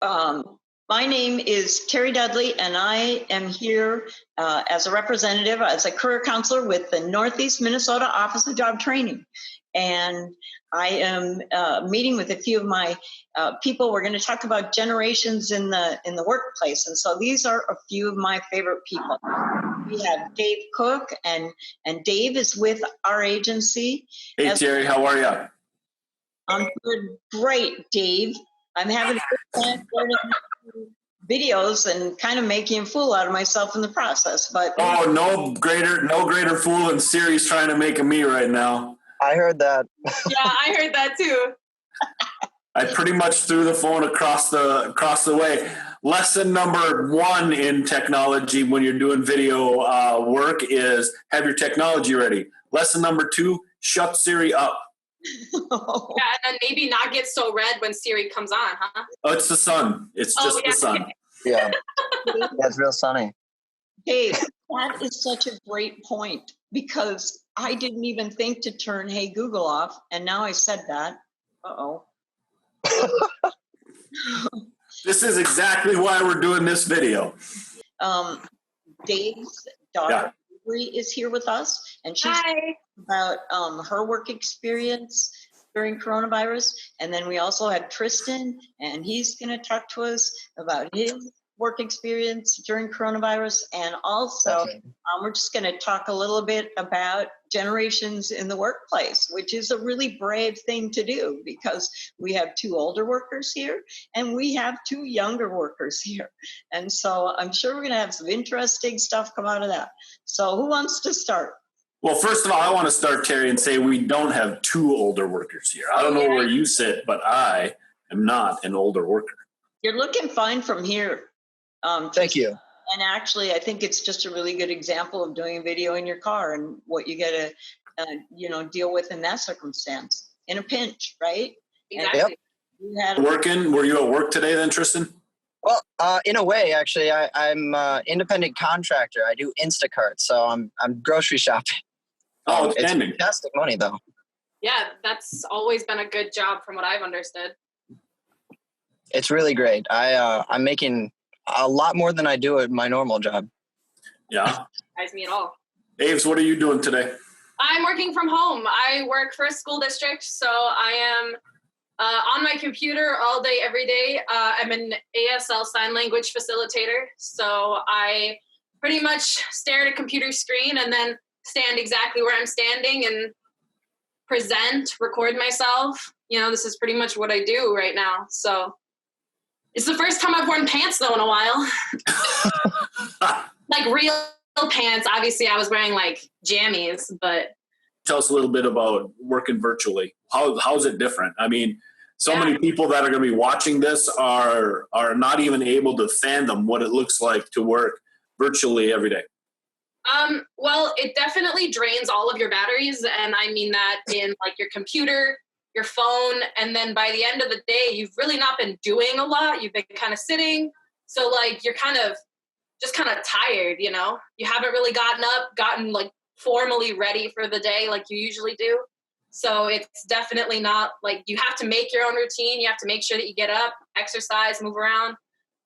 My name is Terry Dudley, and I am here as a representative, as a career counselor with the Northeast Minnesota Office of Job Training. And I am meeting with a few of my people. We're going to talk about generations in the workplace. And so these are a few of my favorite people. We have Dave Cook, and Dave is with our agency. Hey, Terry, how are you? I'm doing great, Dave. I'm having a good time learning videos and kind of making a fool out of myself in the process. But no greater fool than Siri's trying to make of me right now. I heard that. Yeah, I heard that too. I pretty much threw the phone across the way. Lesson number 1 in technology when you're doing video work is have your technology ready. Lesson number 2, shut Siri up. Yeah, and then maybe not get so red when Siri comes on, huh? Oh, it's the sun. It's just the sun. Yeah, that's real sunny. Dave, that is such a great point, because I didn't even think to turn Hey Google off, and now I said that. Uh-oh. This is exactly why we're doing this video. Dave's daughter is here with us, and she's about her work experience during coronavirus. And then we also had Tristan, and he's going to talk to us about his work experience during coronavirus. And also, we're just going to talk a little bit about generations in the workplace, which is a really brave thing to do, because we have 2 older workers here and we have 2 younger workers here. And so I'm sure we're going to have some interesting stuff come out of that. So who wants to start? Well, first of all, I want to start, Terry, and say we don't have 2 older workers here. I don't know where you sit, but I am not an older worker. You're looking fine from here. Thank you. And actually, I think it's just a really good example of doing a video in your car and what you got to, deal with in that circumstance, in a pinch, right? Exactly. Were you at work today then, Tristan? Well, in a way, actually, I'm an independent contractor. I do Instacart, so I'm grocery shopping. Oh, it's fantastic money, though. Yeah, that's always been a good job from what I've understood. It's really great. I'm making a lot more than I do at my normal job. Yeah. Surprise me at all. Aves, what are you doing today? I'm working from home. I work for a school district, so I am on my computer all day, every day. I'm an ASL sign language facilitator, so I pretty much stare at a computer screen and then stand exactly where I'm standing and present, record myself. This is pretty much what I do right now. So it's the first time I've worn pants, though, in a while. Like real pants. Obviously, I was wearing, jammies, but... Tell us a little bit about working virtually. How's it different? I mean, so many people that are going to be watching this are not even able to fathom what it looks like to work virtually every day. Well, it definitely drains all of your batteries, and I mean that in, your computer, your phone, and then by the end of the day, you've really not been doing a lot. You've been kind of sitting. So you're kind of tired, You haven't really gotten formally ready for the day like you usually do. So it's definitely not you have to make your own routine. You have to make sure that you get up, exercise, move around.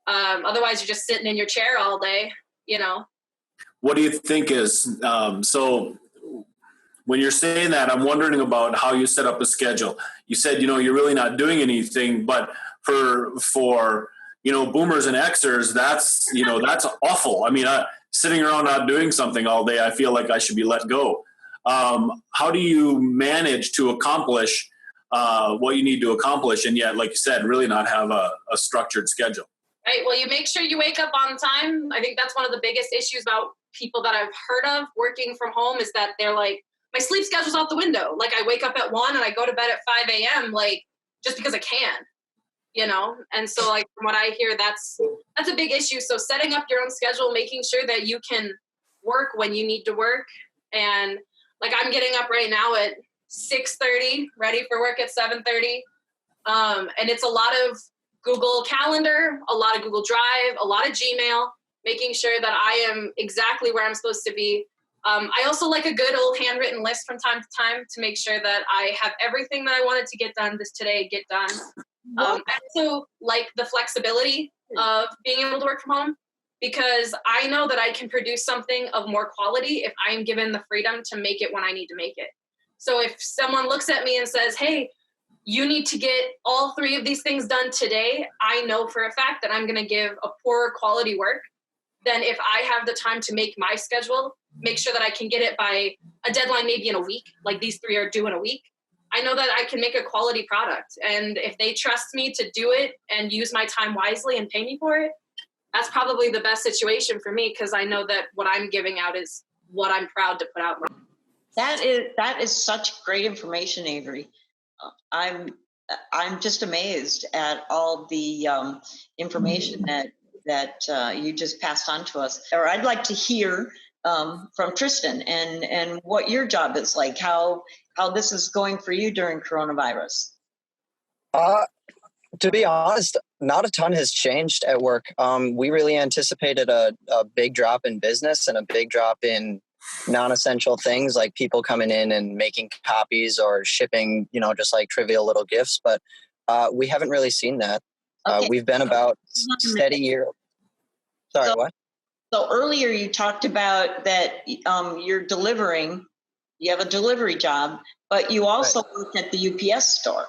Otherwise you're just sitting in your chair all day, What do you think is, so when you're saying that, I'm wondering about how you set up a schedule. You said, you're really not doing anything, but for boomers and Xers, that's awful. I mean, sitting around not doing something all day, I feel like I should be let go. How do you manage to accomplish what you need to accomplish, and yet, like you said, really not have a structured schedule? Right. Well, you make sure you wake up on time. I think that's one of the biggest issues about people that I've heard of working from home is that they're like, my sleep schedule's out the window. I wake up at 1 and I go to bed at 5 a.m. Just because I can, And so from what I hear, that's a big issue. So setting up your own schedule, making sure that you can work when you need to work. And I'm getting up right now at 6:30, ready for work at 7:30. And it's a lot of Google Calendar, a lot of Google Drive, a lot of Gmail, making sure that I am exactly where I'm supposed to be. I also like a good old handwritten list from time to time to make sure that I have everything that I wanted to get done get done. I also like the flexibility of being able to work from home, because I know that I can produce something of more quality if I'm given the freedom to make it when I need to make it. So if someone looks at me and says, hey, you need to get all 3 of these things done today, I know for a fact that I'm going to give a poorer quality work than if I have the time to make my schedule, make sure that I can get it by a deadline maybe in a week, like these 3 are due in a week. I know that I can make a quality product. And if they trust me to do it and use my time wisely and pay me for it, that's probably the best situation for me, because I know that what I'm giving out is what I'm proud to put out. That is such great information, Avery. I'm just amazed at all the information that you just passed on to us. Or I'd like to hear from Tristan and what your job is like, how this is going for you during coronavirus. To be honest, not a ton has changed at work. We really anticipated a big drop in business and a big drop in non-essential things like people coming in and making copies or shipping, just like trivial little gifts. But we haven't really seen that. Okay. We've been about steady year. Sorry, what? So earlier you talked about that you're delivering, you have a delivery job, but you also work at the UPS store.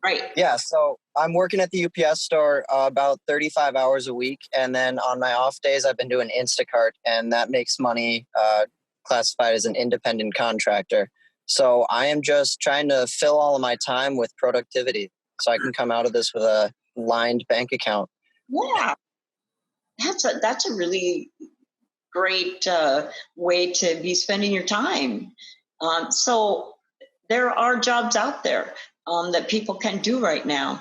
Right. Yeah, so I'm working at the UPS store about 35 hours a week. And then on my off days, I've been doing Instacart, and that makes money classified as an independent contractor. So I am just trying to fill all of my time with productivity so I can come out of this with a lined bank account. Yeah. That's a really great way to be spending your time. So there are jobs out there that people can do right now,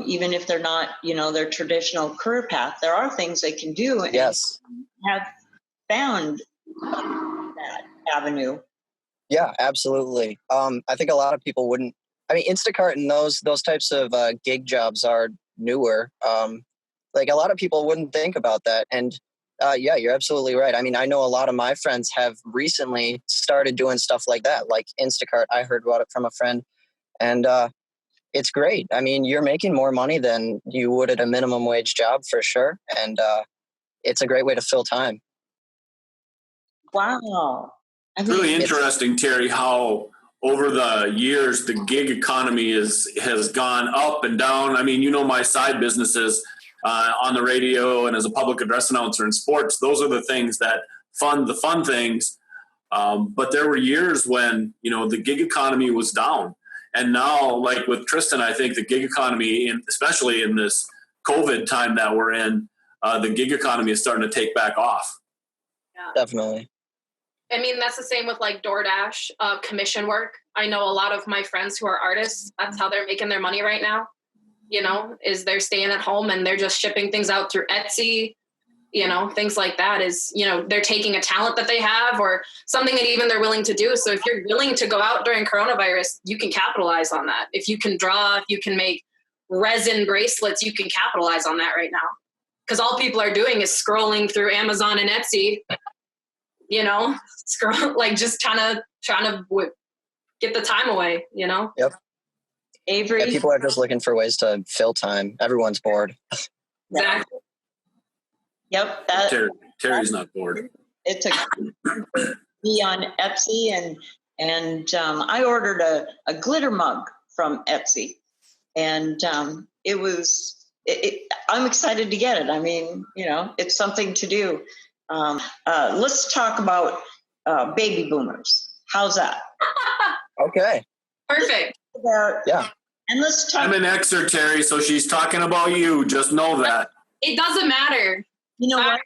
even if they're not, their traditional career path. There are things they can do and Yes. have found that avenue. Yeah, absolutely. I think a lot of people wouldn't. I mean, Instacart and those types of gig jobs are newer. Like a lot of people wouldn't think about that. And yeah, you're absolutely right. I mean, I know a lot of my friends have recently started doing stuff like that, like Instacart. I heard about it from a friend. And it's great. I mean, you're making more money than you would at a minimum wage job for sure. And it's a great way to fill time. Wow. It's really interesting, Terry, how over the years the gig economy has gone up and down. I mean, my side businesses on the radio and as a public address announcer in sports. Those are the things that fund the fun things. But there were years when, the gig economy was down. And now, like with Tristan, I think the gig economy, especially in this COVID time that we're in, the gig economy is starting to take back off. Yeah. Definitely. I mean, that's the same with like DoorDash, commission work. I know a lot of my friends who are artists, that's how they're making their money right now, is they're staying at home and they're just shipping things out through Etsy, things like that is, they're taking a talent that they have or something that even they're willing to do. So if you're willing to go out during coronavirus, you can capitalize on that. If you can draw, if you can make resin bracelets, you can capitalize on that right now. Because all people are doing is scrolling through Amazon and Etsy, like just trying to get the time away, Yep. Avery? Yeah, people are just looking for ways to fill time. Everyone's bored. Exactly. Yep. Terry's not bored. It's a be on Etsy and I ordered a glitter mug from Etsy, and it was I'm excited to get it. I mean, it's something to do. Let's talk about baby boomers. How's that? Okay. Perfect. Yeah. And let's talk. I'm an Xer, Terry, so she's talking about you. Just know that. It doesn't matter. You know what?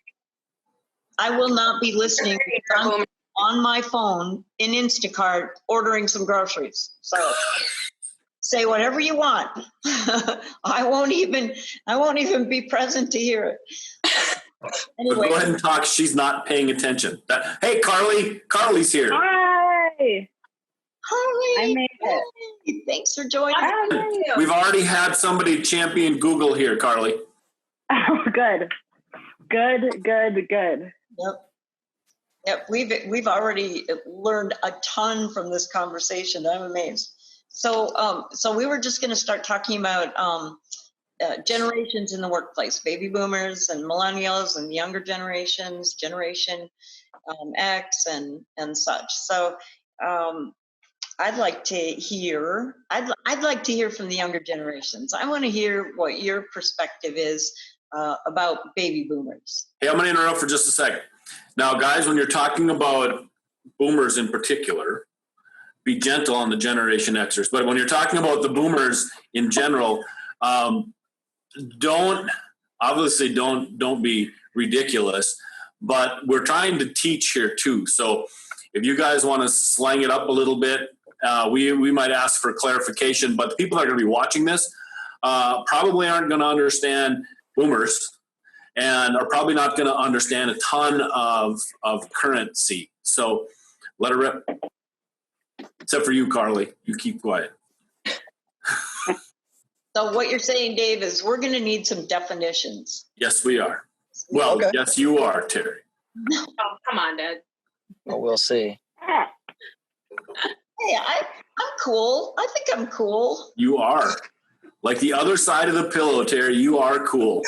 I will not be listening. I'm on my phone in Instacart ordering some groceries. So say whatever you want. I won't even be present to hear it. Anyway. Go ahead and talk. She's not paying attention. Hey, Carly's here. Hi. Carly, I made it. hey, thanks for joining. We've already had somebody champion Google here, Carly. Oh, good. Yep. We've already learned a ton from this conversation. I'm amazed. So we were just going to start talking about generations in the workplace, baby boomers and millennials and younger generations, Generation X and such. So I'd like to hear from the younger generations. I want to hear what your perspective is about baby boomers. Hey, I'm going to interrupt for just a second. Now, guys, when you're talking about boomers in particular, be gentle on the Generation Xers. But when you're talking about the boomers in general, don't be ridiculous. But we're trying to teach here too. So if you guys want to slang it up a little bit, we might ask for clarification. But the people that are going to be watching this probably aren't going to understand boomers and are probably not going to understand a ton of currency. So let it rip. Except for you, Carly. You keep quiet. So what you're saying, Dave, is we're going to need some definitions. Yes, we are. Well, okay. Yes, you are, Terry. Oh, come on, Dad. Well, we'll see. Hey, I'm cool. I think I'm cool. You are. Like the other side of the pillow, Terry, you are cool.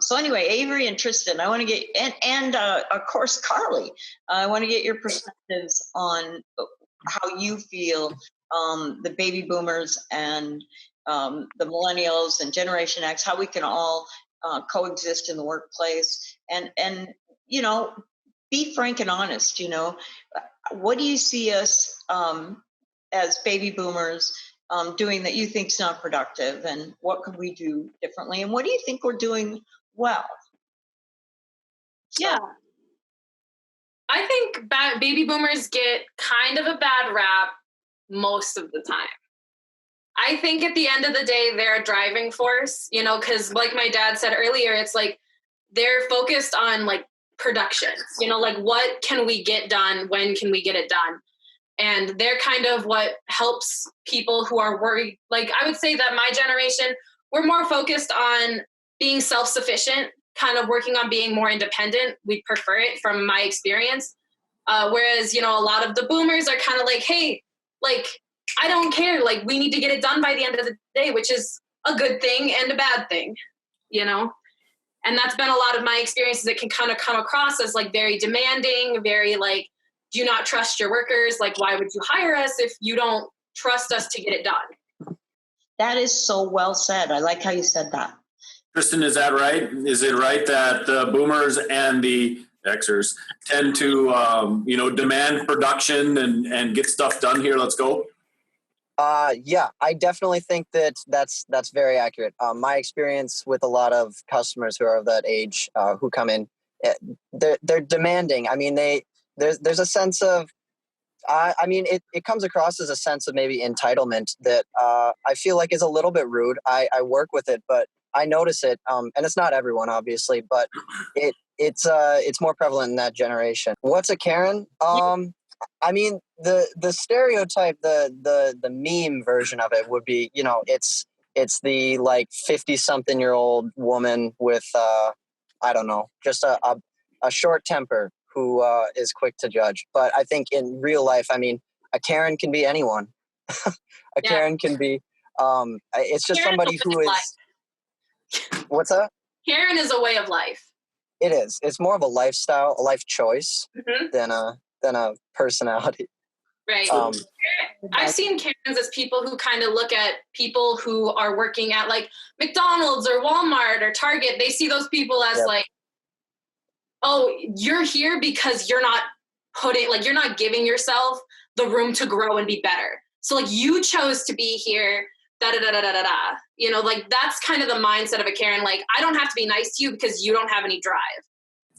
So anyway, Avery and Tristan, I want to get, and of course, Carly, I want to get your perspectives on how you feel the baby boomers and the millennials and Generation X, how we can all coexist in the workplace and be frank and honest. What do you see us as baby boomers doing that you think is not productive, and what could we do differently, and what do you think we're doing well? Yeah. I think baby boomers get kind of a bad rap most of the time. I think at the end of the day, they're a driving force, because like my dad said earlier, it's like they're focused on like production, like what can we get done? When can we get it done? And they're kind of what helps people who are worried. Like I would say that my generation, we're more focused on being self-sufficient, kind of working on being more independent. We prefer it from my experience. Whereas, a lot of the boomers are kind of like, hey, like, I don't care. Like, we need to get it done by the end of the day, which is a good thing and a bad thing, And that's been a lot of my experiences. It can kind of come across as like very demanding, very like, do you not trust your workers? Like, why would you hire us if you don't trust us to get it done? That is so well said. I like how you said that. Tristan, is that right? Is it right that the boomers and the Xers tend to, demand production and get stuff done here? Let's go. Yeah, I definitely think that's very accurate. My experience with a lot of customers who are of that age who come in, they're demanding. I mean, there's a sense of, it comes across as a sense of maybe entitlement that I feel like is a little bit rude. I work with it, but I notice it, and it's not everyone, obviously, but it's more prevalent in that generation. What's a Karen? I mean, the stereotype, the meme version of it would be, it's the like 50-something-year-old woman with I don't know, just a short temper who is quick to judge. But I think in real life, I mean, a Karen can be anyone. Karen can be, it's just Karen's somebody who is, what's that? Karen is a way of life. It is. It's more of a lifestyle, a life choice than a personality. Right. I've seen Karens as people who kind of look at people who are working at like McDonald's or Walmart or Target. They see those people as like, oh, you're here because you're not you're not giving yourself the room to grow and be better. So like you chose to be here, like that's kind of the mindset of a Karen. Like, I don't have to be nice to you because you don't have any drive.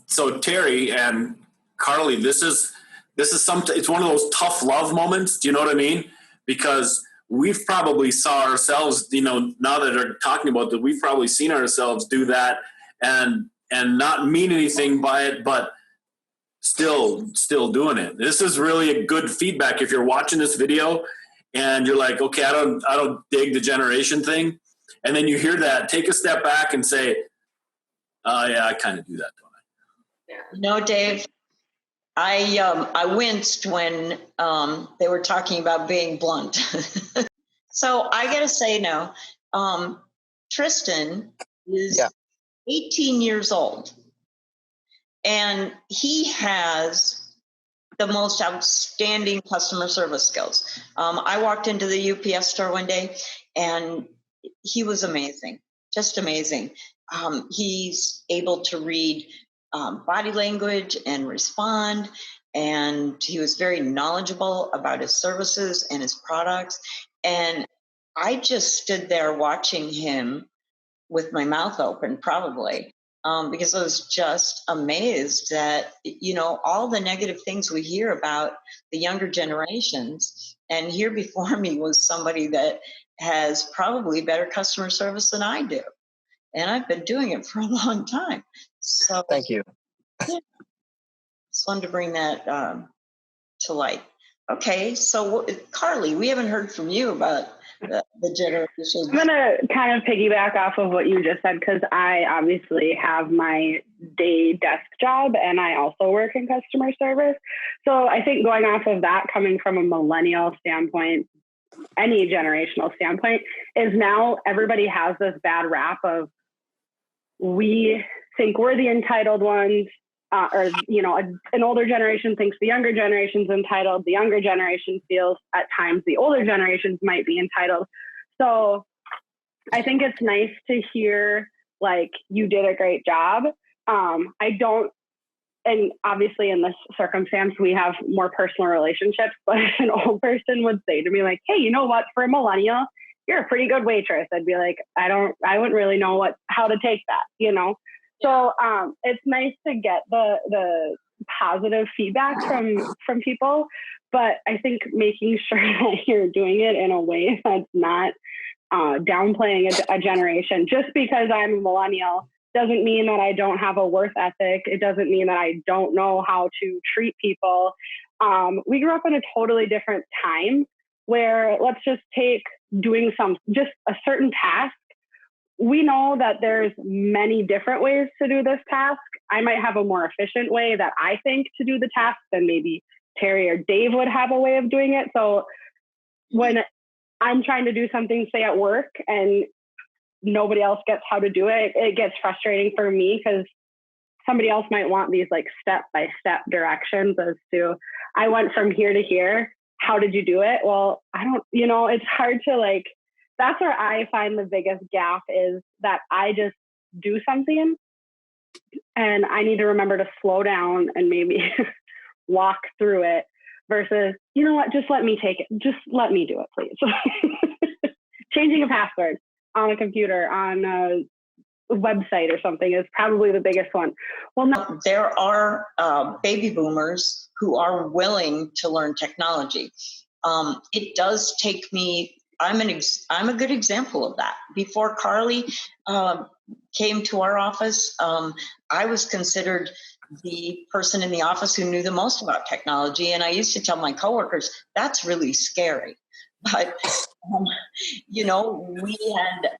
So Terry and Carly, this is something, it's one of those tough love moments. Do you know what I mean? Because we've probably saw ourselves, now that they're talking about that, we've probably seen ourselves do that and not mean anything by it, but still doing it. This is really a good feedback. If you're watching this video and you're like, okay, I don't dig the generation thing. And then you hear that, take a step back and say, yeah, I kind of do that, don't I? Yeah. No, Dave, I winced when they were talking about being blunt. So I got to say now, Tristan is 18 years old, and he has the most outstanding customer service skills. I walked into the UPS store one day, and he was amazing, just amazing. He's able to read body language and respond, and he was very knowledgeable about his services and his products. And I just stood there watching him with my mouth open, probably, because I was just amazed that, all the negative things we hear about the younger generations. And here before me was somebody that has probably better customer service than I do. And I've been doing it for a long time. So Thank you. yeah, just wanted to bring that to light. Okay, so Carly, we haven't heard from you about the generations. I'm going to kind of piggyback off of what you just said, because I obviously have my day desk job and I also work in customer service. So I think going off of that, coming from a millennial standpoint, any generational standpoint, is now everybody has this bad rap of, we think we're the entitled ones, an older generation thinks the younger generation's entitled. The younger generation feels at times the older generations might be entitled. So I think it's nice to hear, like, you did a great job. And obviously in this circumstance, we have more personal relationships, but if an old person would say to me, like, hey, you know what, for a millennial, you're a pretty good waitress, I'd be like, I wouldn't really know how to take that, So it's nice to get the positive feedback from people, but I think making sure that you're doing it in a way that's not downplaying a generation. Just because I'm a millennial doesn't mean that I don't have a worth ethic. It doesn't mean that I don't know how to treat people. We grew up in a totally different time where, let's just take doing just a certain task. We know that there's many different ways to do this task. I might have a more efficient way that I think to do the task than maybe Terry or Dave would have a way of doing it. So when I'm trying to do something, say at work, and nobody else gets how to do it, it gets frustrating for me, because somebody else might want these like step-by-step directions as to, I went from here to here. How did you do it? Well, I don't, it's hard to that's where I find the biggest gap, is that I just do something and I need to remember to slow down and maybe walk through it, versus, you know what, just let me take it. Just let me do it, please. Changing a password on a computer, on a website or something is probably the biggest one. Well, no. There are baby boomers who are willing to learn technology. It does take me, I'm a good example of that. Before Carly came to our office, I was considered the person in the office who knew the most about technology. And I used to tell my coworkers, that's really scary. But, we had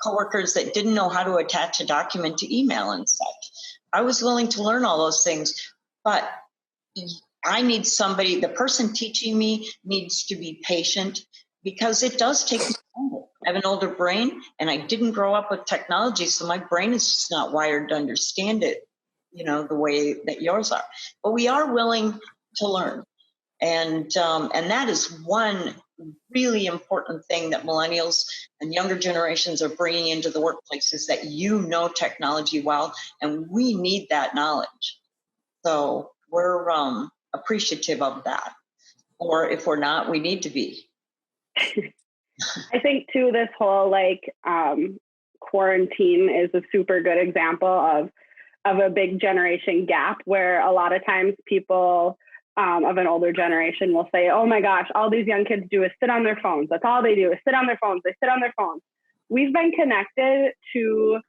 coworkers that didn't know how to attach a document to email and such. I was willing to learn all those things, but I need somebody, the person teaching me needs to be patient, because it does take me longer. I have an older brain and I didn't grow up with technology, so my brain is just not wired to understand it, the way that yours are. But we are willing to learn. And that is one really important thing that millennials and younger generations are bringing into the workplace, is that technology well, and we need that knowledge. So we're appreciative of that. Or if we're not, we need to be. I think too, this whole quarantine is a super good example of a big generation gap, where a lot of times people of an older generation will say, oh my gosh, all these young kids do is sit on their phones. That's all they do is sit on their phones. They sit on their phones. We've been connected to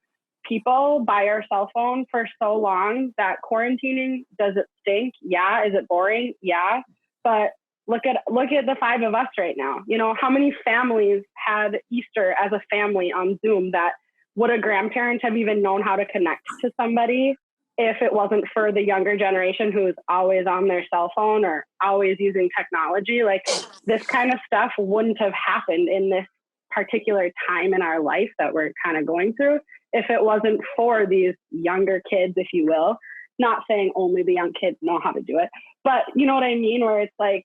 people by our cell phone for so long that quarantining, does it stink? Yeah. Is it boring? Yeah. But look at the five of us right now. How many families had Easter as a family on Zoom? That would a grandparent have even known how to connect to somebody if it wasn't for the younger generation who's always on their cell phone or always using technology, like this kind of stuff wouldn't have happened in this particular time in our life that we're kind of going through if it wasn't for these younger kids, if you will. Not saying only the young kids know how to do it, but you know what I mean? Where it's like,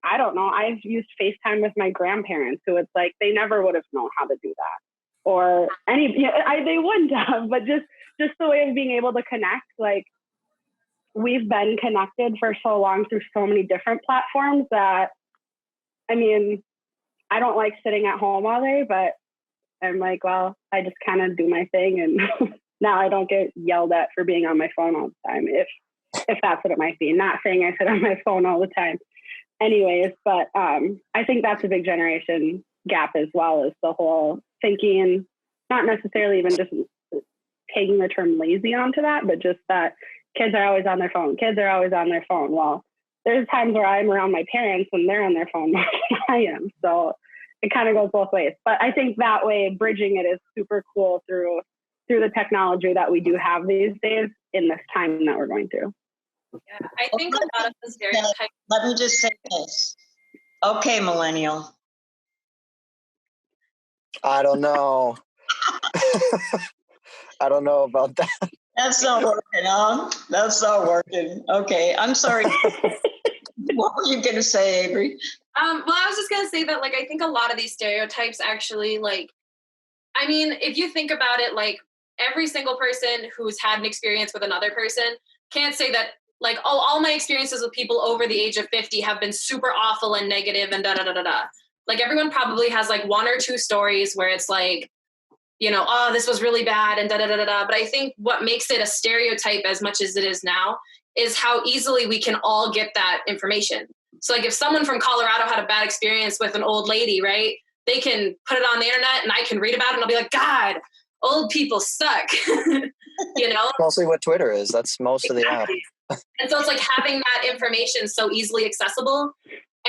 I don't know, I've used FaceTime with my grandparents who it's like, they never would have known how to do that. Or they wouldn't have, but just the way of being able to connect, like we've been connected for so long through so many different platforms that, I mean, I don't like sitting at home all day, but I'm like, well, I just kind of do my thing. And now I don't get yelled at for being on my phone all the time, if that's what it might be. Not saying I sit on my phone all the time anyways, but I think that's a big generation gap as well, is the whole thinking, not necessarily even just taking the term lazy onto that, but just that kids are always on their phone. Kids are always on their phone. Well, there's times where I'm around my parents and they're on their phone more than I am. So it kind of goes both ways. But I think that way, bridging it is super cool through the technology that we do have these days in this time that we're going through. Yeah, I think a lot of the stereotypes. Let me just say this. Okay, millennial. I don't know. I don't know about that. That's not working, huh? That's not working. Okay, I'm sorry. What were you going to say, Avery? Well, I was just going to say that, like, I think a lot of these stereotypes actually, like, I mean, if you think about it, like, every single person who's had an experience with another person can't say that, like, oh, all my experiences with people over the age of 50 have been super awful and negative and da-da-da-da-da. Like, everyone probably has, like, one or two stories where it's like, you know, oh, this was really bad and da-da-da-da-da. But I think what makes it a stereotype as much as it is now is how easily we can all get that information. So, like, if someone from Colorado had a bad experience with an old lady, right, they can put it on the internet and I can read about it and I'll be like, God, old people suck, you know? Mostly what Twitter is. That's most of the app. And so it's like having that information so easily accessible.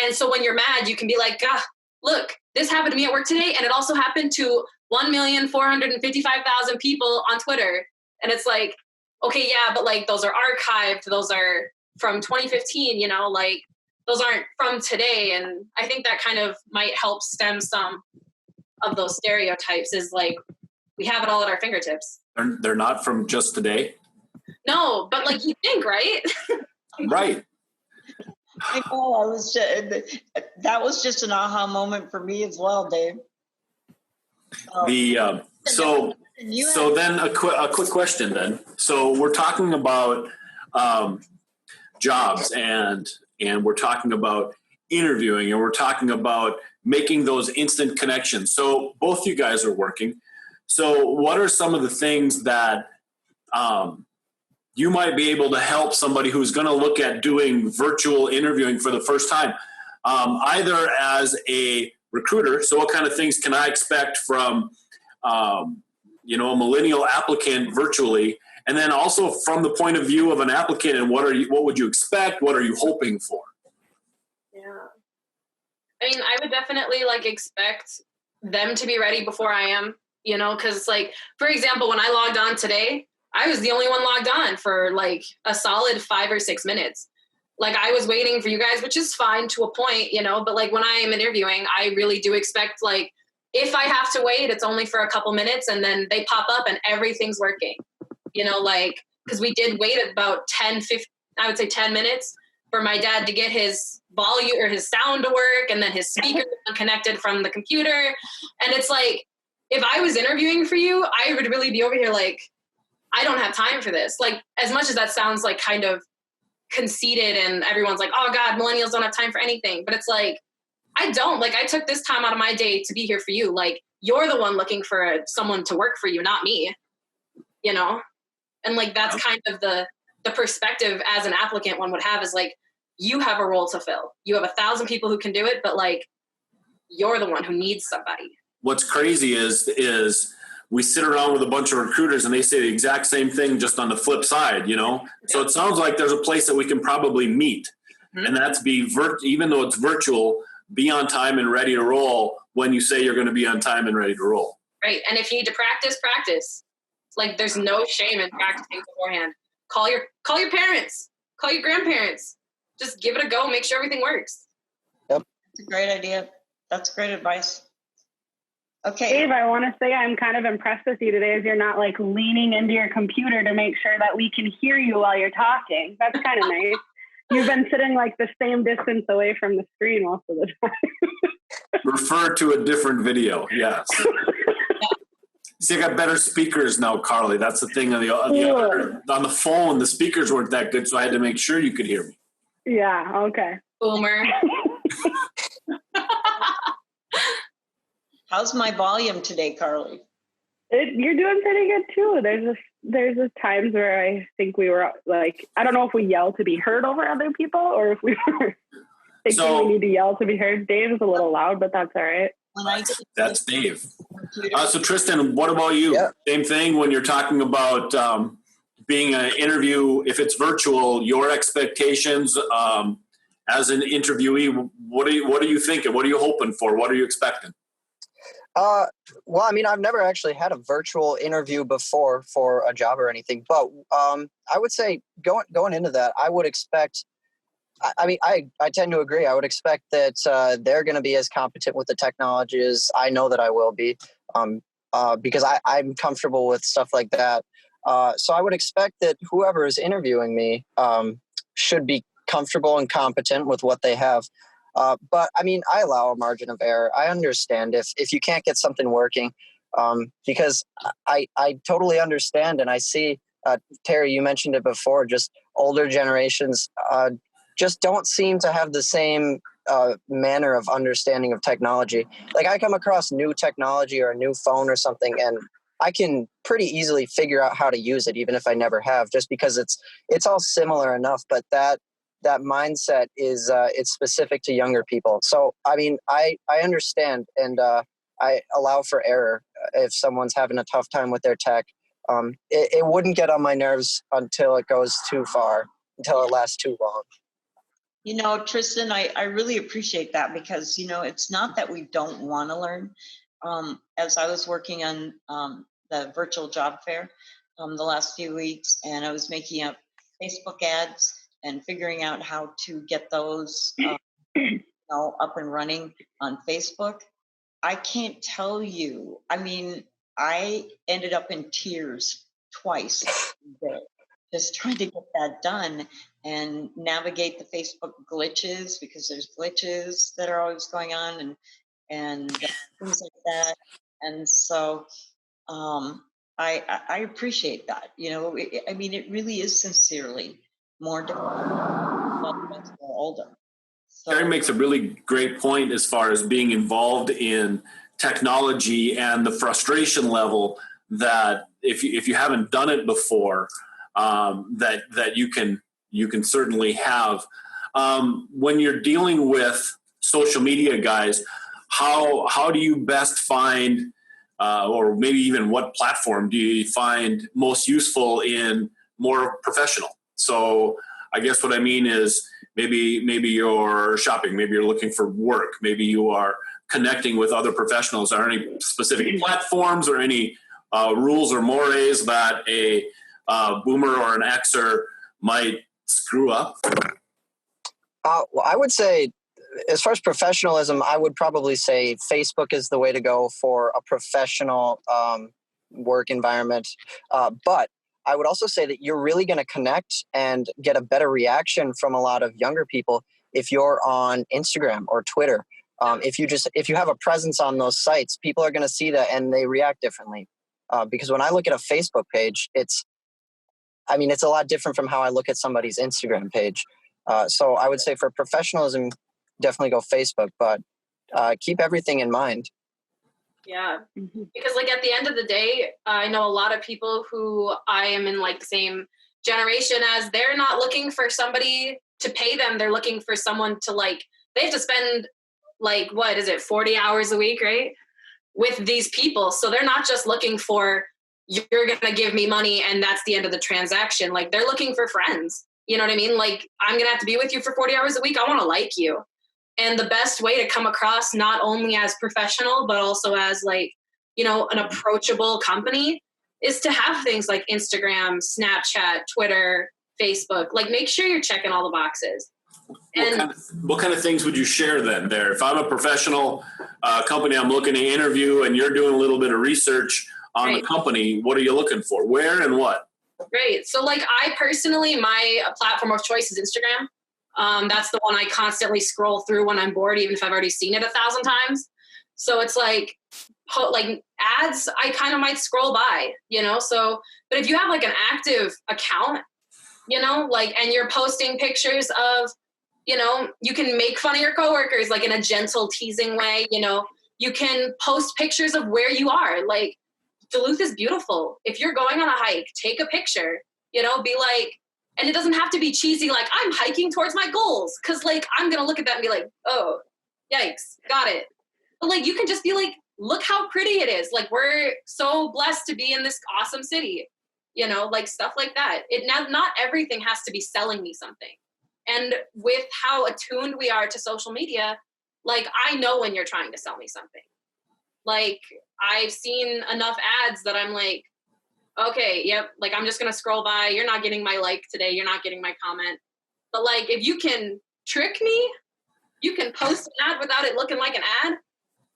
And so when you're mad, you can be like, ah, look, this happened to me at work today. And it also happened to 1,455,000 people on Twitter. And it's like, okay, yeah, but like those are archived. Those are from 2015, you know, like those aren't from today. And I think that kind of might help stem some of those stereotypes, is like, we have it all at our fingertips. They're not from just today. No, but like you think, right? Right. I know. That was just an aha moment for me as well, Dave. So then a quick question then. So we're talking about jobs and we're talking about interviewing and we're talking about making those instant connections. So both you guys are working. So what are some of the things that you might be able to help somebody who's going to look at doing virtual interviewing for the first time, either as a recruiter? So what kind of things can I expect from, a millennial applicant virtually? And then also from the point of view of an applicant, and what would you expect? What are you hoping for? Yeah. I mean, I would definitely expect them to be ready before I am, because for example, when I logged on today, I was the only one logged on for a solid 5 or 6 minutes. I was waiting for you guys, which is fine to a point, but when I am interviewing, I really do expect if I have to wait, it's only for a couple minutes and then they pop up and everything's working, because we did wait about 10 minutes for my dad to get his volume or his sound to work, and then his speaker connected from the computer. And it's if I was interviewing for you, I would really be over here I don't have time for this. As much as that sounds kind of conceited and everyone's oh God, millennials don't have time for anything. But it's I don't. I took this time out of my day to be here for you. You're the one looking for someone to work for you, not me, And that's kind of the perspective as an applicant one would have, is you have a role to fill. You have 1,000 people who can do it, but you're the one who needs somebody. What's crazy is we sit around with a bunch of recruiters and they say the exact same thing, just on the flip side, So it sounds like there's a place that we can probably meet, and that's even though it's virtual, be on time and ready to roll when you say you're going to be on time and ready to roll. Right. And if you need to practice. There's no shame in practicing beforehand. call your parents, call your grandparents. Just give it a go. Make sure everything works. Yep. That's a great idea. That's great advice. Okay. Dave, I want to say I'm kind of impressed with you today as you're not like leaning into your computer to make sure that we can hear you while you're talking. That's kind of nice. You've been sitting like the same distance away from the screen most of the time. Refer to a different video. Yes. See, I got better speakers now, Carly. That's the thing on the phone. The speakers weren't that good, so I had to make sure you could hear me. Yeah. Okay. Boomer. How's my volume today, Carly? You're doing pretty good too. There's just times where I think we were like, I don't know if we yell to be heard over other people or if we were thinking we need to yell to be heard. Dave is a little loud, but that's all right. That's Dave. So Tristan, what about you? Yeah. Same thing when you're talking about being an interview, if it's virtual, your expectations as an interviewee, what are you thinking? What are you hoping for? What are you expecting? Well, I mean, I've never actually had a virtual interview before for a job or anything, but I would say going into that, I would expect, I tend to agree. I would expect that they're going to be as competent with the technology as I know that I will be, because I'm comfortable with stuff like that. So I would expect that whoever is interviewing me should be comfortable and competent with what they have. But I mean, I allow a margin of error. I understand if you can't get something working, because I totally understand. And I see, Terry, you mentioned it before, just older generations just don't seem to have the same manner of understanding of technology. Like I come across new technology or a new phone or something, and I can pretty easily figure out how to use it, even if I never have, just because it's all similar enough. But that mindset is it's specific to younger people. So I mean, I understand, and I allow for error if someone's having a tough time with their tech. It wouldn't get on my nerves until it goes too far, until it lasts too long. You know, Tristan, I really appreciate that because, you know, it's not that we don't want to learn. As I was working on the virtual job fair the last few weeks, and I was making up Facebook ads and figuring out how to get those up and running on Facebook. I can't tell you. I mean, I ended up in tears twice just trying to get that done and navigate the Facebook glitches, because there's glitches that are always going on and things like that. And so I appreciate that. You know, I mean, it really is sincerely more difficult once we're older. So, Terry makes a really great point as far as being involved in technology and the frustration level that if you haven't done it before, that you can certainly have. When you're dealing with social media guys, how do you best find, or maybe even what platform do you find most useful in more professional? So I guess what I mean is maybe you're shopping, maybe you're looking for work, maybe you are connecting with other professionals. Are there any specific platforms or any rules or mores that a boomer or an Xer might screw up? Well, I would say, as far as professionalism, I would probably say Facebook is the way to go for a professional work environment. But I would also say that you're really going to connect and get a better reaction from a lot of younger people if you're on Instagram or Twitter. If you have a presence on those sites, people are going to see that and they react differently. Because when I look at a Facebook page, it's a lot different from how I look at somebody's Instagram page. So I would say for professionalism, definitely go Facebook, but keep everything in mind. Yeah, because like at the end of the day, I know a lot of people who I am in like the same generation as. They're not looking for somebody to pay them. They're looking for someone to they have to spend 40 hours a week, right? With these people. So they're not just looking for, you're going to give me money and that's the end of the transaction. Like they're looking for friends. You know what I mean? Like I'm going to have to be with you for 40 hours a week. I want to like you. And the best way to come across not only as professional, but also as an approachable company is to have things like Instagram, Snapchat, Twitter, Facebook. Like, make sure you're checking all the boxes. And what kind of things would you share then there? If I'm a professional company, I'm looking to interview and you're doing a little bit of research on the company, what are you looking for? Where and what? Great. So like I personally, my platform of choice is Instagram. That's the one I constantly scroll through when I'm bored, even if I've already seen it 1,000 times. So it's like ads, I kind of might scroll by, you know? So, but if you have like an active account, you know, like, and you're posting pictures of, you know, you can make fun of your coworkers, like in a gentle teasing way, you know, you can post pictures of where you are. Like, Duluth is beautiful. If you're going on a hike, take a picture, you know, be like, and it doesn't have to be cheesy, like I'm hiking towards my goals. Cause like, I'm going to look at that and be like, oh, yikes, got it. But like, you can just be like, look how pretty it is. Like, we're so blessed to be in this awesome city, you know, like stuff like that. Not everything has to be selling me something. And with how attuned we are to social media, like I know when you're trying to sell me something. Like I've seen enough ads that I'm like, okay, yep, like I'm just going to scroll by. You're not getting my like today. You're not getting my comment. But like, if you can trick me, you can post an ad without it looking like an ad.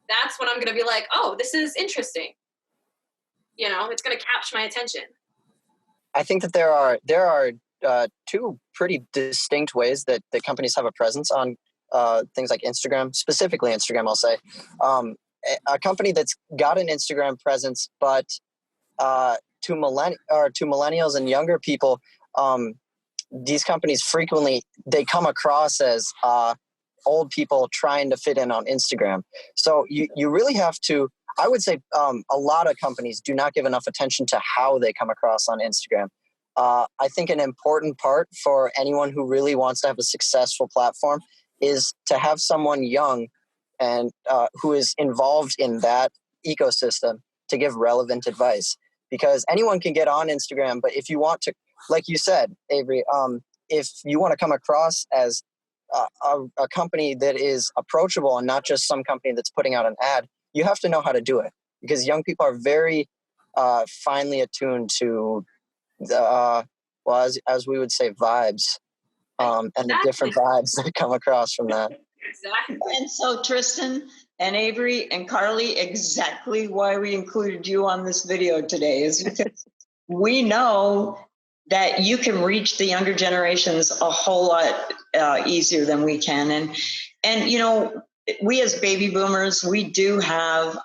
That's when I'm going to be like, oh, this is interesting. You know, it's going to capture my attention. I think that there are two pretty distinct ways that companies have a presence on things like Instagram, specifically Instagram, I'll say. A company that's got an Instagram presence, but to millennials and younger people, these companies frequently, they come across as old people trying to fit in on Instagram. So you really have to, I would say a lot of companies do not give enough attention to how they come across on Instagram. I think an important part for anyone who really wants to have a successful platform is to have someone young and who is involved in that ecosystem to give relevant advice. Because anyone can get on Instagram, but if you want to, like you said, Avery, if you want to come across as a company that is approachable and not just some company that's putting out an ad, you have to know how to do it. Because young people are very finely attuned to the, as we would say, vibes, and the different vibes that come across from that. Exactly. And so Tristan and Avery and Carly, exactly why we included you on this video today is because we know that you can reach the younger generations a whole lot easier than we can. And you know, we as baby boomers, we do have,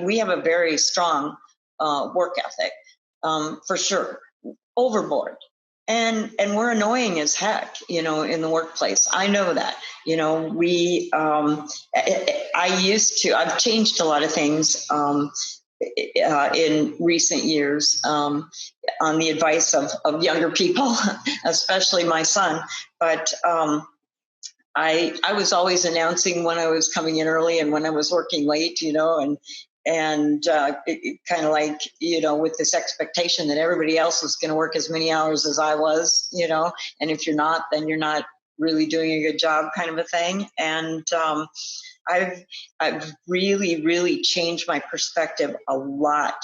we have a very strong work ethic, for sure, overboard. And we're annoying as heck, you know, in the workplace. I know that, you know, I've changed a lot of things in recent years on the advice of younger people, especially my son. But I was always announcing when I was coming in early and when I was working late, you know, and it kind of like, you know, with this expectation that everybody else was going to work as many hours as I was, you know, and if you're not, then you're not really doing a good job, kind of a thing. And I've really, really changed my perspective a lot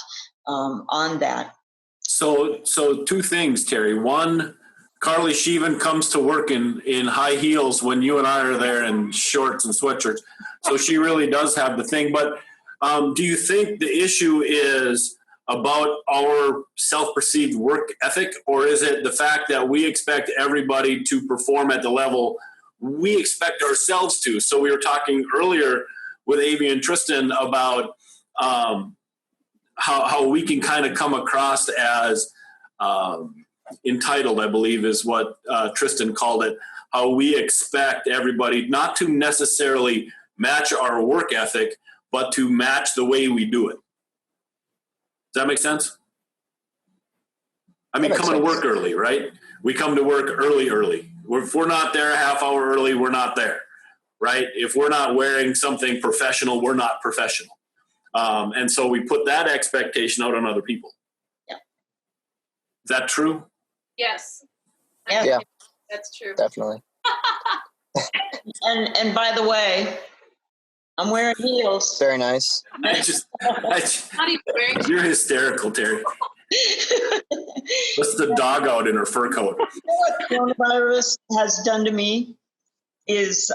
on that. So two things, Terry. One, Carly Sheevan comes to work in high heels when you and I are there in shorts and sweatshirts. So she really does have the thing. But do you think the issue is about our self-perceived work ethic, or is it the fact that we expect everybody to perform at the level we expect ourselves to? So we were talking earlier with Avi and Tristan about how we can kind of come across as entitled, I believe is what Tristan called it, how we expect everybody not to necessarily match our work ethic, but to match the way we do it. Does that make sense? I mean, coming to work early, right? We come to work early. If we're not there a half hour early, we're not there, right? If we're not wearing something professional, we're not professional. And so we put that expectation out on other people. Yeah. Is that true? Yes. Yeah. That's true. Definitely. And by the way, I'm wearing heels. Very nice. Not even wearing. You're hysterical, Terry. What's the dog out in her fur coat? What coronavirus has done to me is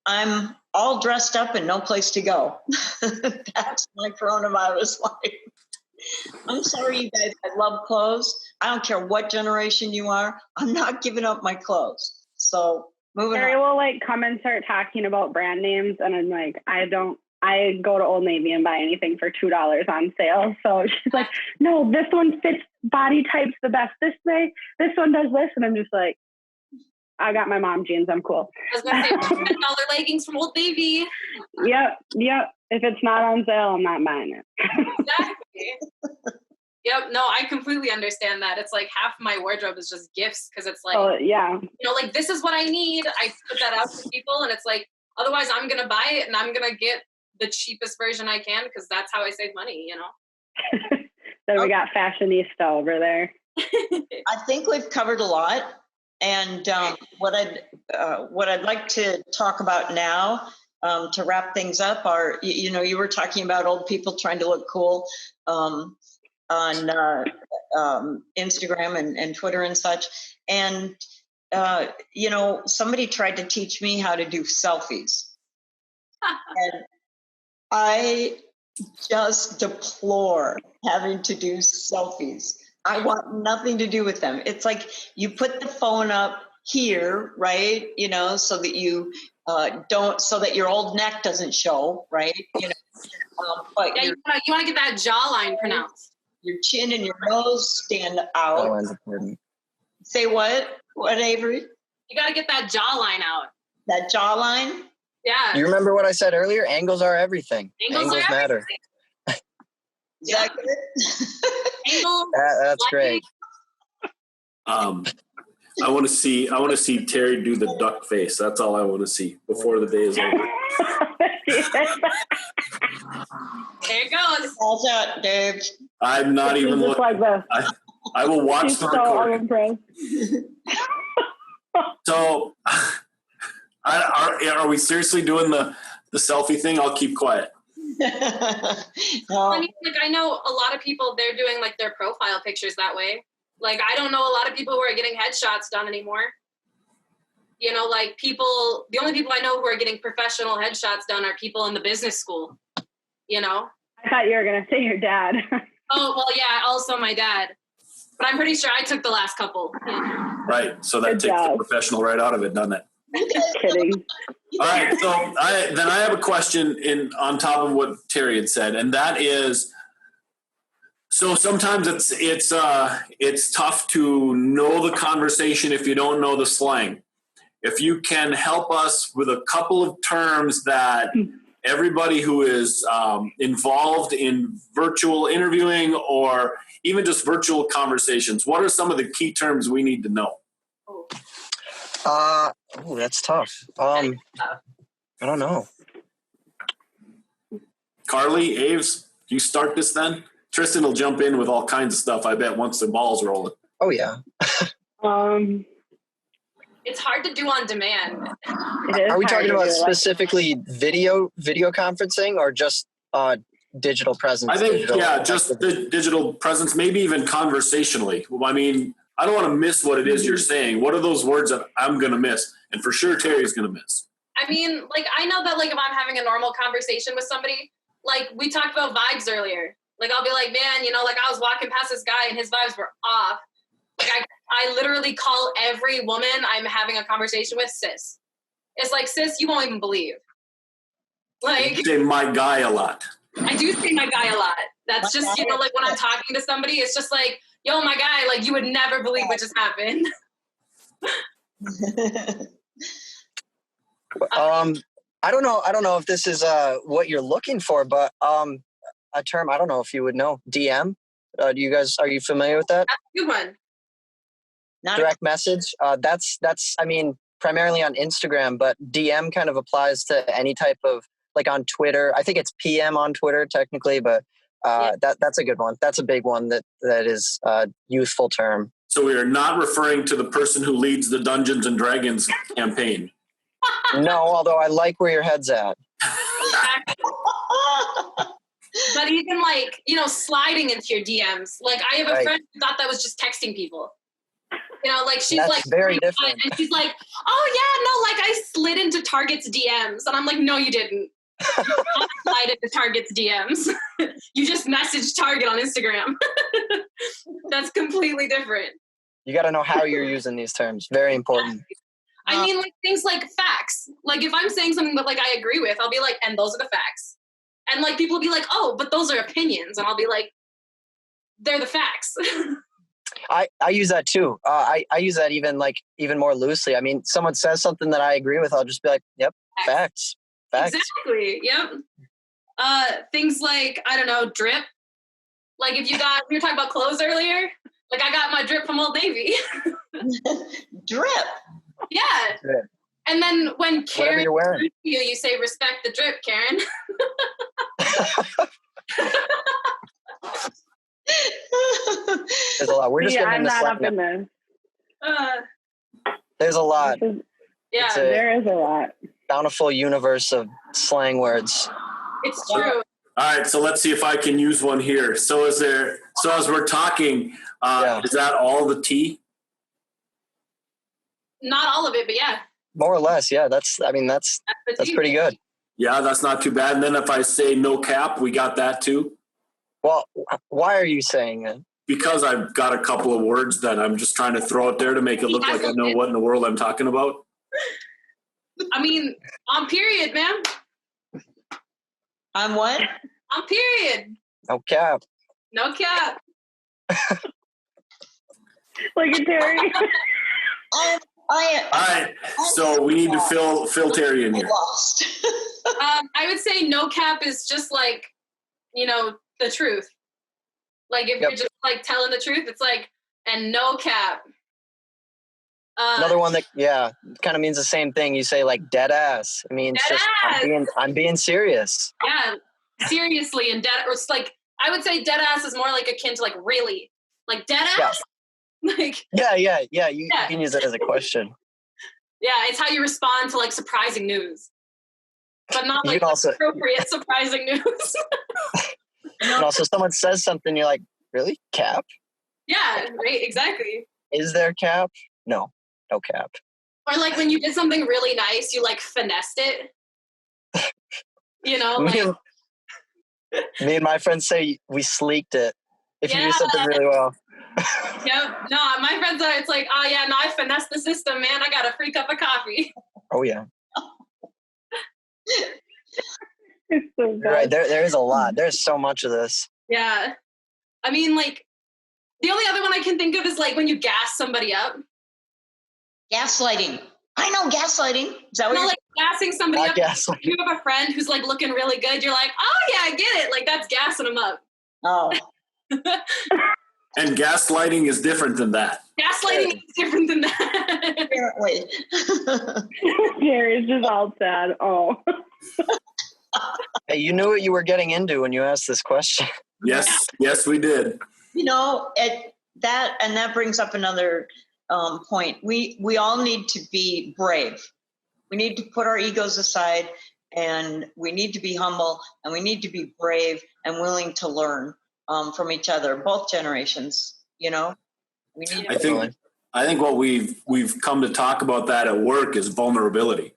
I'm all dressed up and no place to go. That's my coronavirus life. I'm sorry, you guys. I love clothes. I don't care what generation you are. I'm not giving up my clothes. So moving Terry on. will like come and start talking about brand names, and I'm like, I go to Old Navy and buy anything for $2 on sale. So she's like, no, this one fits body types the best this way. This one does this. And I'm just like, I got my mom jeans. I'm cool. I was going to say $10 leggings from Old Navy. Yep. If it's not on sale, I'm not buying it. Exactly. Yep. No, I completely understand that. It's like half my wardrobe is just gifts because it's like, Oh, yeah. like this is what I need. I put that out to people and it's like, otherwise I'm going to buy it and I'm going to get the cheapest version I can because that's how I save money, Then we got fashionista over there. I think we've covered a lot. And what I'd like to talk about now to wrap things up are, you were talking about old people trying to look cool on Instagram and Twitter and such. And, somebody tried to teach me how to do selfies. And I just deplore having to do selfies. I want nothing to do with them. It's like you put the phone up here, right? So that you so that your old neck doesn't show, right? But yeah, you want to get that jawline pronounced. Your chin and your nose stand out. That line's important. Say what? What, Avery? You got to get that jawline out. That jawline? Yeah. You remember what I said earlier? Angles are everything. Angles are matter. Exactly. Angles. That's great. I want to see Terry do the duck face. That's all I want to see before the day is over. There it goes. How's that, Dave? I'm not even just looking. like this. I will watch She's the so recording. unimpressed. So, are we seriously doing the selfie thing? I'll keep quiet. I mean, I know a lot of people, they're doing like their profile pictures that way. Like, I don't know a lot of people who are getting headshots done anymore. Like the only people I know who are getting professional headshots done are people in the business school, I thought you were going to say your dad. Oh, well, yeah, also my dad. But I'm pretty sure I took the last couple. Right. So that Good takes job. the professional right out of it, doesn't it? Just kidding. All right. So I have a question on top of what Terry had said, and that is, so sometimes it's tough to know the conversation if you don't know the slang. If you can help us with a couple of terms that everybody who is involved in virtual interviewing or even just virtual conversations, what are some of the key terms we need to know? That's tough. I don't know. Carly, Aves, you start this then? Tristan will jump in with all kinds of stuff, I bet, once the ball's rolling. Oh, yeah. It's hard to do on demand. Are we talking about specifically video conferencing or just digital presence? I think, just the digital presence, maybe even conversationally. I mean, I don't want to miss what it is you're saying. What are those words that I'm going to miss? And for sure, Terry's going to miss. I mean, like, I know that, like, if I'm having a normal conversation with somebody, like, we talked about vibes earlier. Like, I'll be like, man, like, I was walking past this guy and his vibes were off. Like, I literally call every woman I'm having a conversation with sis. It's like, sis, you won't even believe. Like, You say my guy a lot. I do say my guy a lot. That's just, like, when I'm talking to somebody, it's just like, yo, my guy, like, you would never believe what just happened. I don't know if this is what you're looking for, but a term, I don't know if you would know, DM. Are you familiar with that? That's a good one. Direct message. That's I mean, primarily on Instagram, but DM kind of applies to any type of, like, on Twitter. I think it's PM on Twitter technically, but that's a good one. That's a big one that is a youthful term. So we are not referring to the person who leads the Dungeons and Dragons campaign. No, although I like where your head's at. But even like, sliding into your DMs. Like I have a friend who thought that was just texting people. Like she's That's like very different. And she's like, oh yeah, no, like I slid into Target's DMs. And I'm like, no, you didn't. You did not slide into Target's DMs. You just messaged Target on Instagram. That's completely different. You got to know how you're using these terms. Very important. I mean, like things like facts. Like if I'm saying something that like I agree with, I'll be like, and those are the facts. And like people will be like, oh, but those are opinions. And I'll be like, they're the facts. I use that too. I use that even more loosely. I mean, someone says something that I agree with, I'll just be like, yep, facts. Exactly. Yep. Things like, I don't know, drip. Like if we were talking about clothes earlier, like I got my drip from Old Navy. Drip. Yeah. Drip. And then when Karen you're wearing. you say respect the drip, Karen. There's a lot. We're just getting I'm into not slang up in now. this. There's a lot. Yeah, There is a lot. Bountiful universe of slang words. it's true. All right, so let's see if I can use one here. So as we're talking, is that all the tea? Not all of it, but yeah. More or less, yeah. That's pretty good. Yeah, that's not too bad. And then if I say no cap, we got that too. Well, why are you saying it? Because I've got a couple of words that I'm just trying to throw out there to make it look like I know what in the world I'm talking about. I mean, on period, man. On what? On period. No cap. No cap. Look at Terry. All right, so we need to fill Terry in here. Lost. I would say no cap is just like, the truth. Like if you're just like telling the truth, it's like, and no cap. Another one that kind of means the same thing. You say like dead ass. It means dead just ass. I'm being serious. Yeah, seriously, and dead. Or it's like I would say dead ass is more like akin to like really, like dead ass. Yeah. Like You can use it as a question. Yeah, it's how you respond to like surprising news, but not like appropriate surprising news. And also, someone says something, you're like, really? Cap? Yeah, right. Exactly. Is there cap? No cap. Or like when you did something really nice, you like finessed it. Me and my friends say we sleeked it. If you do something really well. Yep. No, my friends are. It's like, oh yeah, no, I finessed the system, man. I got a free cup of coffee. Oh yeah. It's so bad. Right. There is a lot. There's so much of this. Yeah. I mean, like, the only other one I can think of is like when you gas somebody up. Gaslighting. I know gaslighting. Is that what you're like gassing somebody up? Gaslighting. You have a friend who's like looking really good. You're like, oh yeah, I get it. Like that's gassing them up. Oh. And gaslighting is different than that. Gaslighting is different than that. Apparently. Terry's just all sad. Oh. Hey, you knew what you were getting into when you asked this question. Yes, we did. That brings up another point. We all need to be brave. We need to put our egos aside, and we need to be humble, and we need to be brave and willing to learn from each other, both generations. We need. I think what we've come to talk about that at work is vulnerability.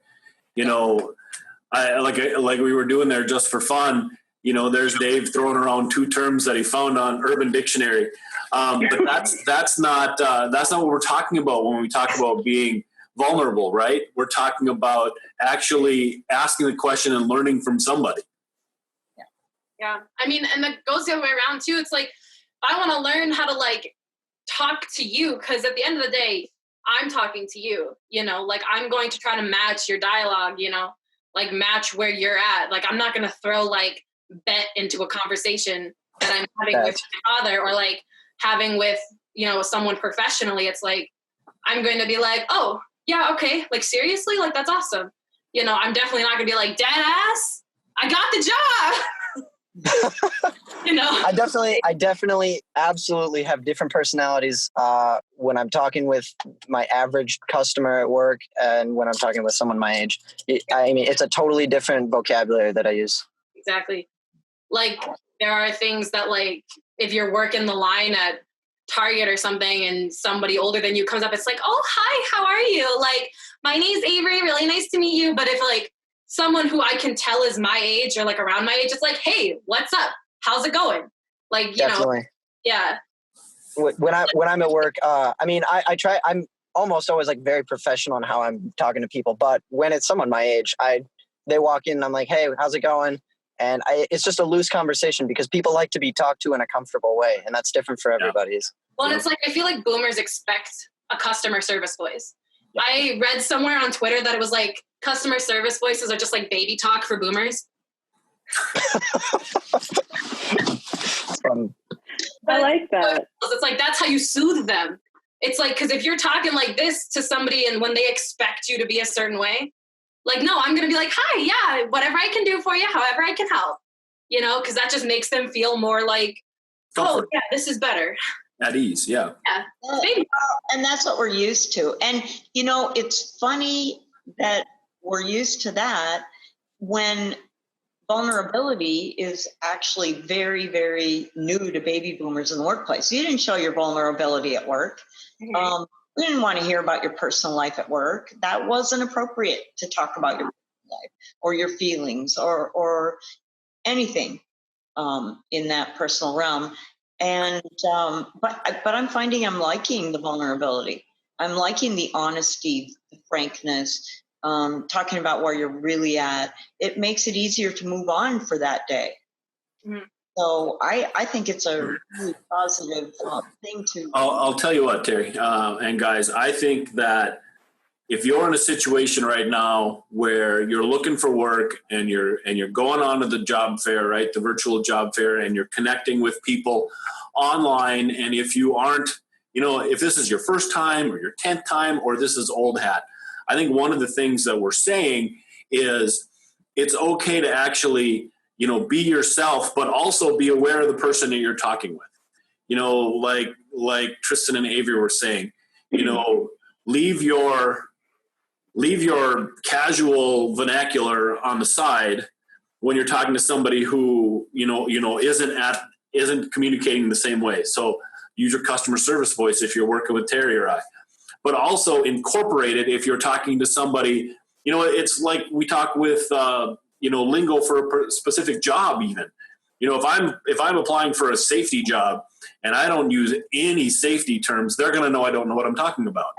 Like we were doing there just for fun. There's Dave throwing around two terms that he found on Urban Dictionary, but that's not what we're talking about when we talk about being vulnerable, right? We're talking about actually asking the question and learning from somebody. Yeah, I mean, and that goes the other way around too. It's like I want to learn how to like talk to you because at the end of the day, I'm talking to you. Like I'm going to try to match your dialogue. Like match where you're at. Like I'm not going to throw like bet into a conversation that I'm having with my father or like having with, someone professionally. It's like, I'm going to be like, oh yeah. Okay. Like seriously, like that's awesome. I'm definitely not gonna be like dead ass. I got the job. I definitely absolutely have different personalities when I'm talking with my average customer at work and when I'm talking with someone my age. I mean, it's a totally different vocabulary that I use. Exactly. Like there are things that like, if you're working the line at Target or something and somebody older than you comes up, it's like, oh, hi, how are you? Like, my name's Avery, really nice to meet you. But if like someone who I can tell is my age or like around my age, it's like, hey, what's up? How's it going? Like, you Definitely. know, yeah. When I'm at work, I mean, I try, I'm almost always like very professional on how I'm talking to people, but when it's someone my age, they walk in and I'm like, hey, how's it going? And it's just a loose conversation because people like to be talked to in a comfortable way, and that's different for everybody's. Well, and it's like, I feel like boomers expect a customer service voice. Yeah. I read somewhere on Twitter that it was like customer service voices are just like baby talk for boomers. I like that. It's like, that's how you soothe them. It's like, because if you're talking like this to somebody and when they expect you to be a certain way, like, no, I'm going to be like, hi, yeah, whatever I can do for you, however I can help, you know, because that just makes them feel more like, oh, yeah, this is better. At ease, yeah. Well, and that's what we're used to. And, you know, it's funny that we're used to that when vulnerability is actually very, very new to baby boomers in the workplace. You didn't show your vulnerability at work. Mm-hmm. We didn't want to hear about your personal life at work. That wasn't appropriate to talk about your personal life or your feelings or anything in that personal realm. And but I'm finding I'm liking the vulnerability. I'm liking the honesty, the frankness, talking about where you're really at. It makes it easier to move on for that day. Mm-hmm. So I think it's a really positive thing to. I'll tell you what, Terry, and guys, I think that if you're in a situation right now where you're looking for work and you're going on to the job fair, right, the virtual job fair, and you're connecting with people online, and if you aren't, you know, if this is your first time or your 10th time or this is old hat, I think one of the things that we're saying is it's okay to actually, you know, be yourself, but also be aware of the person that you're talking with. You know, like Tristan and Avery were saying, you know, leave your casual vernacular on the side when you're talking to somebody who, you know, isn't communicating the same way. So use your customer service voice if you're working with Terry or I, but also incorporate it if you're talking to somebody. You know, it's like we talk with, you know, lingo for a specific job even. You know, if I'm applying for a safety job and I don't use any safety terms, they're going to know I don't know what I'm talking about.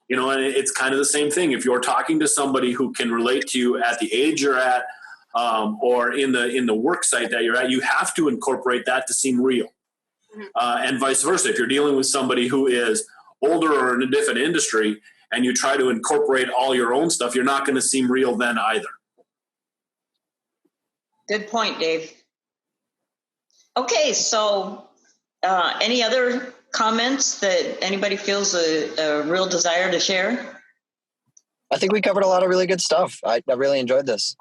You know, and it's kind of the same thing. If you're talking to somebody who can relate to you at the age you're at, or in the work site that you're at, you have to incorporate that to seem real. And vice versa. If you're dealing with somebody who is older or in a different industry and you try to incorporate all your own stuff, you're not going to seem real then either. Good point, Dave. Okay, so any other comments that anybody feels a real desire to share? I think we covered a lot of really good stuff. I really enjoyed this.